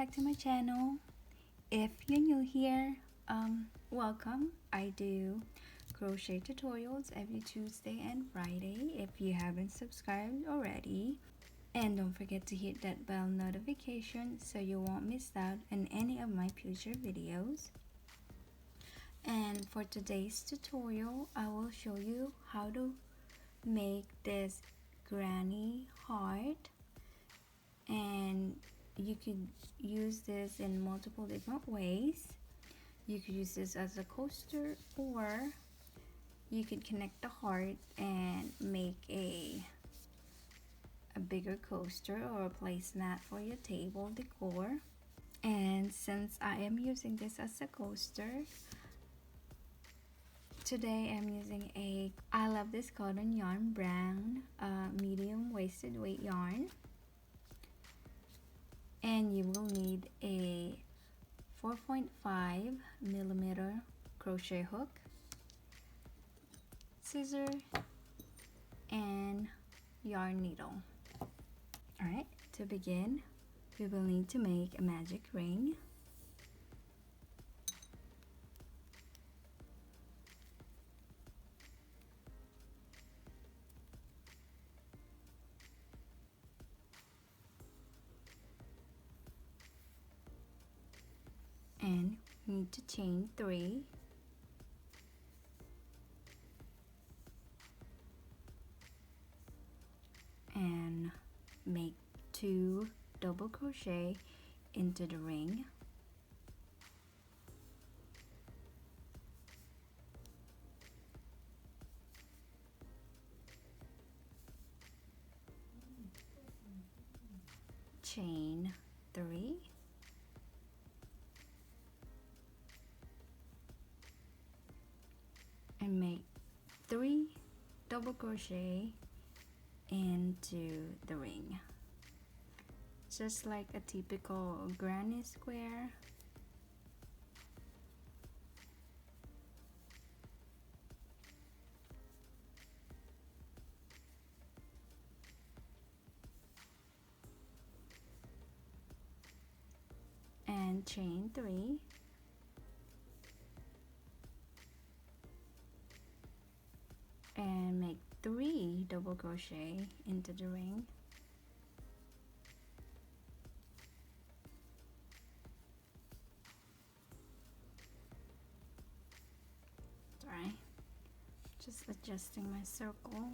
back to my channel. If you're new here, welcome. I do crochet tutorials every Tuesday and Friday if you haven't subscribed already. And don't forget to hit that bell notification so you won't miss out on any of my future videos. And for today's tutorial, I will show you how to make this granny heart, and you could use this in multiple different ways. You could use this as a coaster, or you could connect the heart and make a bigger coaster or a placemat for your table decor. And since I am using this as a coaster, today I'm using I love this cotton yarn brown medium waisted weight yarn. And you will need a 4.5 millimeter crochet hook, scissor, and yarn needle. Alright, to begin, we will need to make a magic ring. And we need to chain 3, and make 2 double crochet into the ring. Chain 3, and make 3 double crochet into the ring, just like a typical granny square. And chain 3, and make 3 double crochet into the ring. Sorry, just adjusting my circle.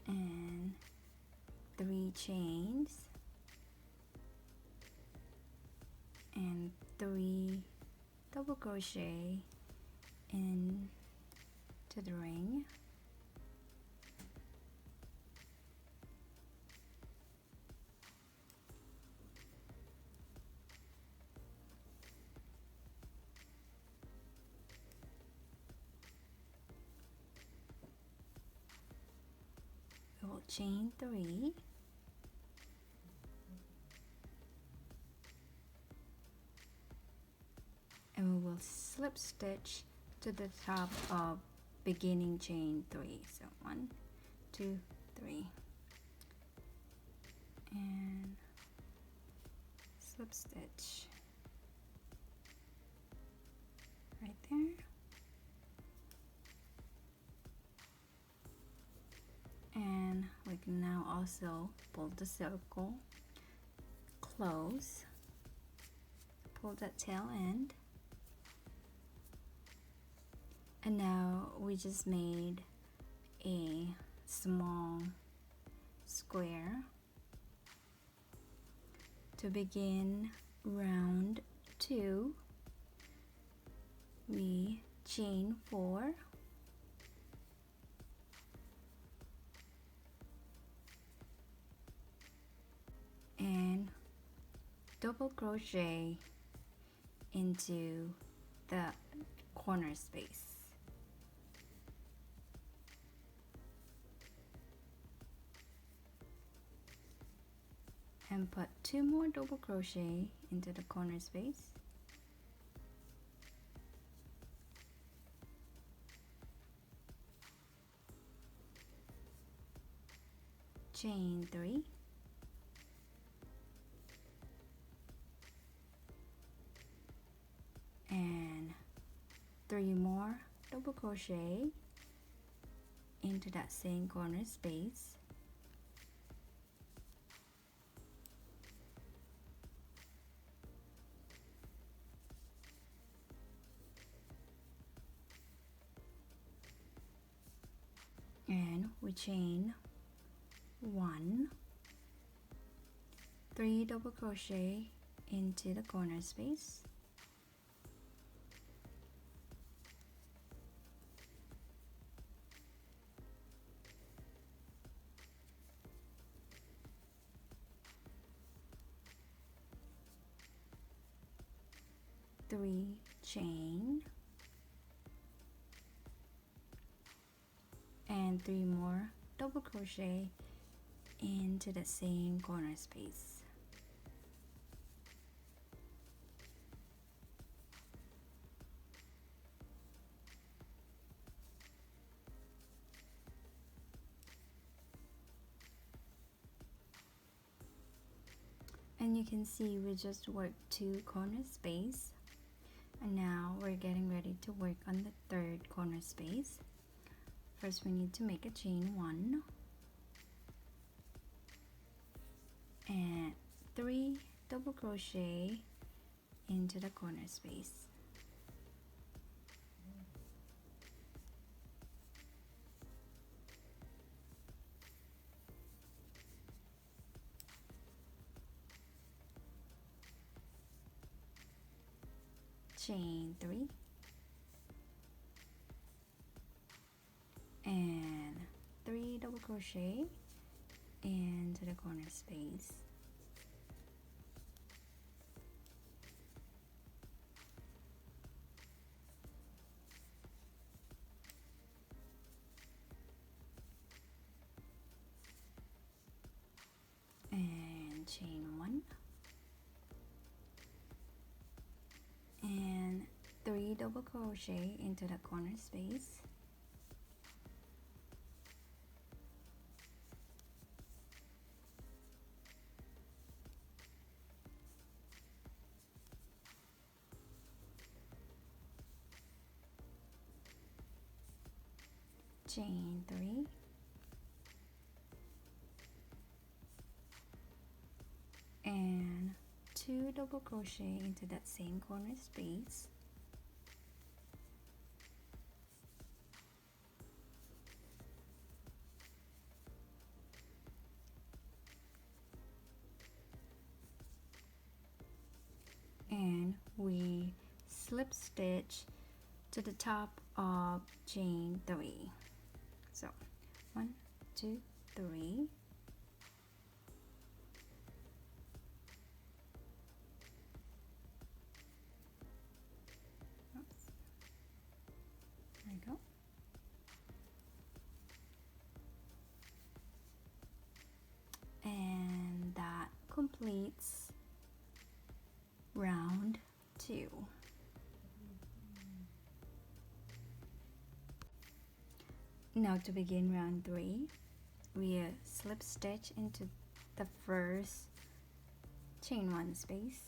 And 3 chains and 3 double crochet into the ring. We will chain 3, and we will slip stitch to the top of beginning chain 3. So 1, 2, 3, and slip stitch right there. And we can now also pull the circle close, pull that tail end, and now we just made a small square. To begin round 2, we chain 4, and double crochet into the corner space. and put 2 more double crochet into the corner space. Chain 3, and 3 more double crochet into that same corner space. And we chain 1, 3 double crochet into the corner space, three chain, and 3 more double crochet into the same corner space. And you can see we just worked 2 corner space, and now we're getting ready to work on the 3rd corner space. First we need to make a chain 1 and 3 double crochet into the corner space. Chain 3 and 3 double crochet into the corner space. And chain 1 and 3 double crochet into the corner space. Chain 3 and 2 double crochet into that same corner space. And we slip stitch to the top of chain 3. So 1, 2, 3. Oops. There you go. And that completes round 2. Now to begin round 3, we slip stitch into the first chain 1 space,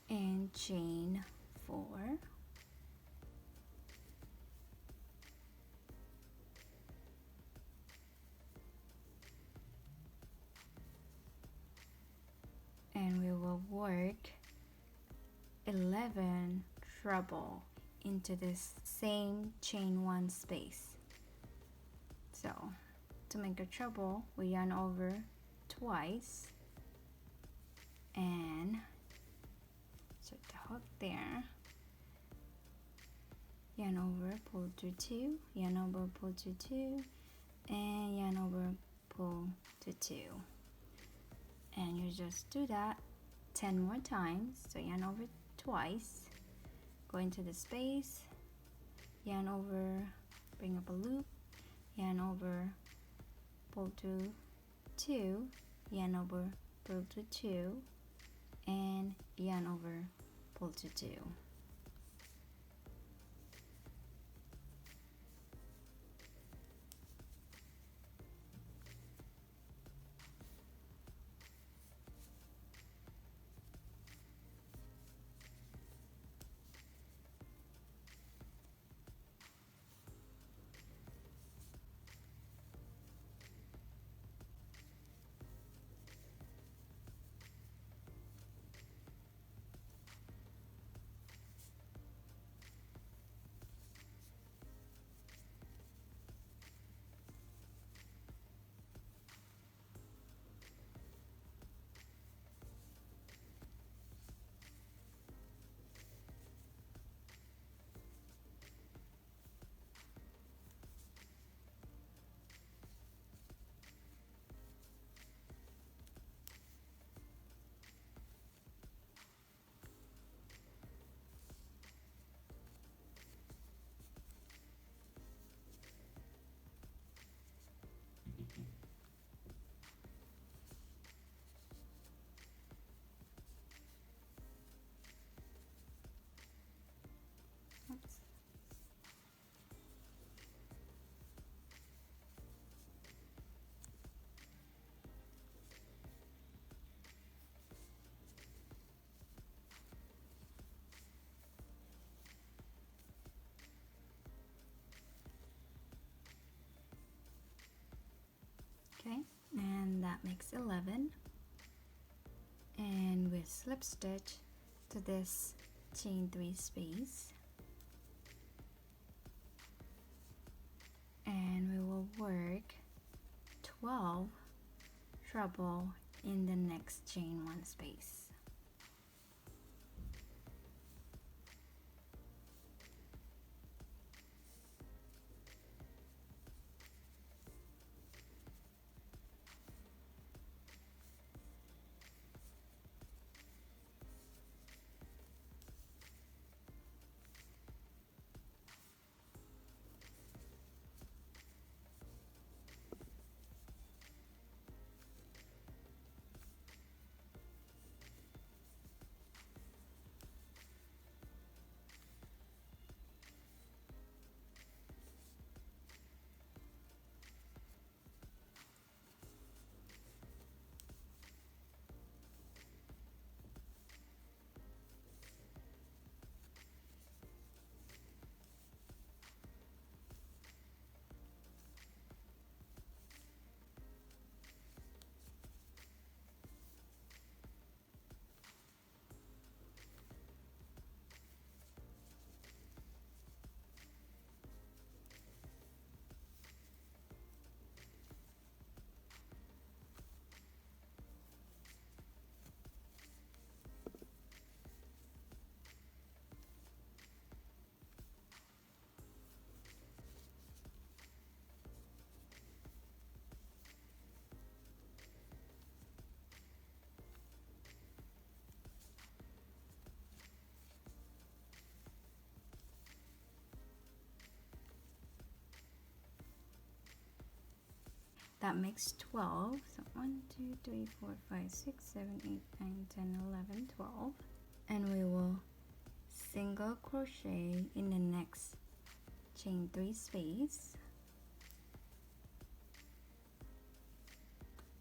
and chain 4, and we will work 11 treble into this same chain 1 space. So to make a treble, we yarn over twice and insert the hook there, yarn over, pull to 2, yarn over, pull to 2, and yarn over, pull to 2, and you just do that 10 more times. So yarn over twice, go into the space, yarn over, bring up a loop, yarn over, pull to 2, yarn over, pull to 2, and yarn over, pull to 2. Oops. Okay, and that makes 11, and we slip stitch to this chain 3 space, and we will work 12 treble in the next chain 1 space. That makes 12. So 1, 2, 3, 4, 5, 6, 7, 8, 9, 10, 11, 12. And we will single crochet in the next chain 3 space,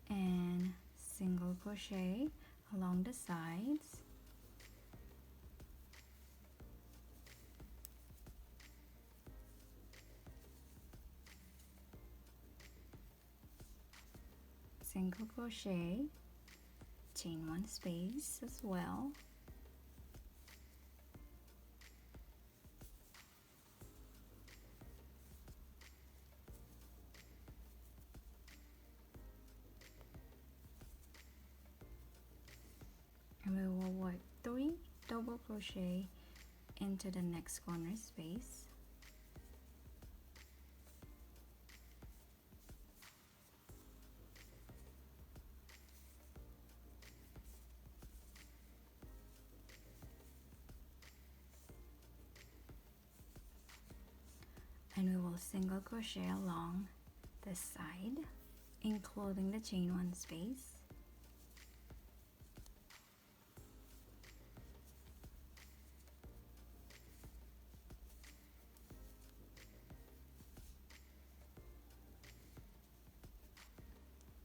and single crochet along the sides, single crochet, chain 1 space as well, and we will work 3 double crochet into the next corner space, and we will single crochet along this side, including the chain one space.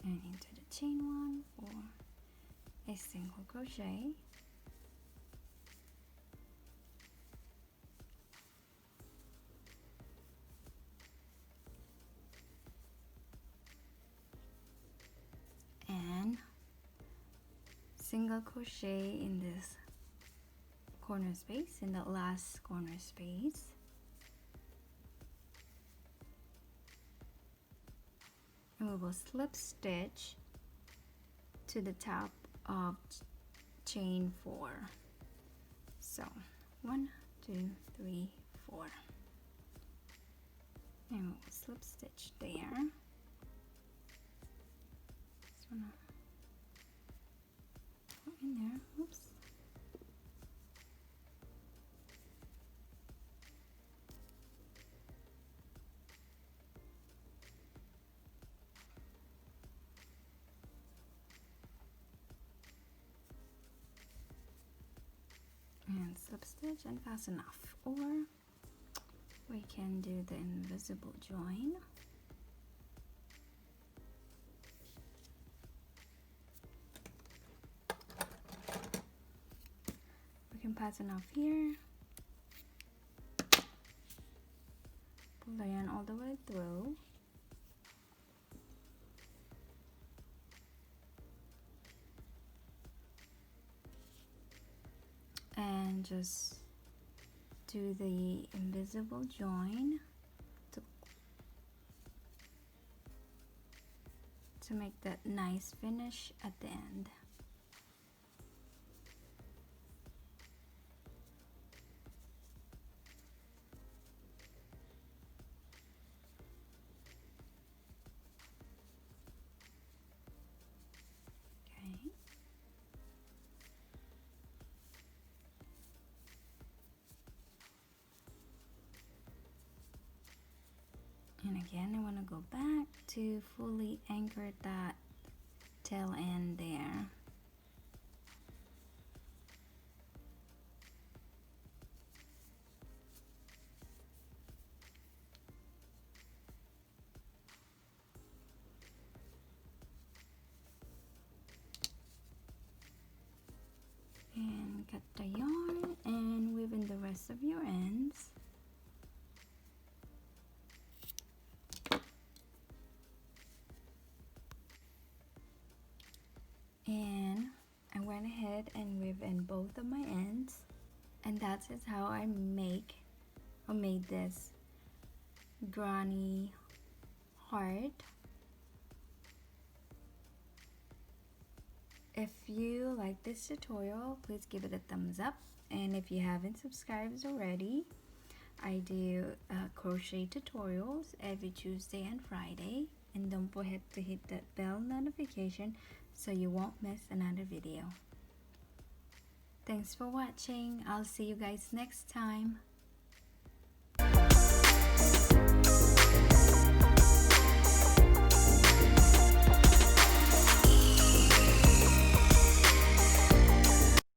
And into the chain one for a single crochet. And single crochet in this corner space, in the last corner space. And we will slip stitch to the top of chain 4. So 1, 2, 3, 4, and we'll slip stitch there. Just wanna go in there. Oops. And slip stitch and fasten off, or we can do the invisible join. We can fasten off here, pull the yarn all the way through, and just do the invisible join to make that nice finish at the end. Okay. And again, I want to go back to fully anchor that tail end there. And cut the yarn and weave in the rest of your ends. And I went ahead and weave in both of my ends, and that is how I made this granny heart. If you like this tutorial, please give it a thumbs up, and if you haven't subscribed already, I do crochet tutorials every Tuesday and Friday, and don't forget to hit that bell notification so you won't miss another video. Thanks for watching. I'll see you guys next time.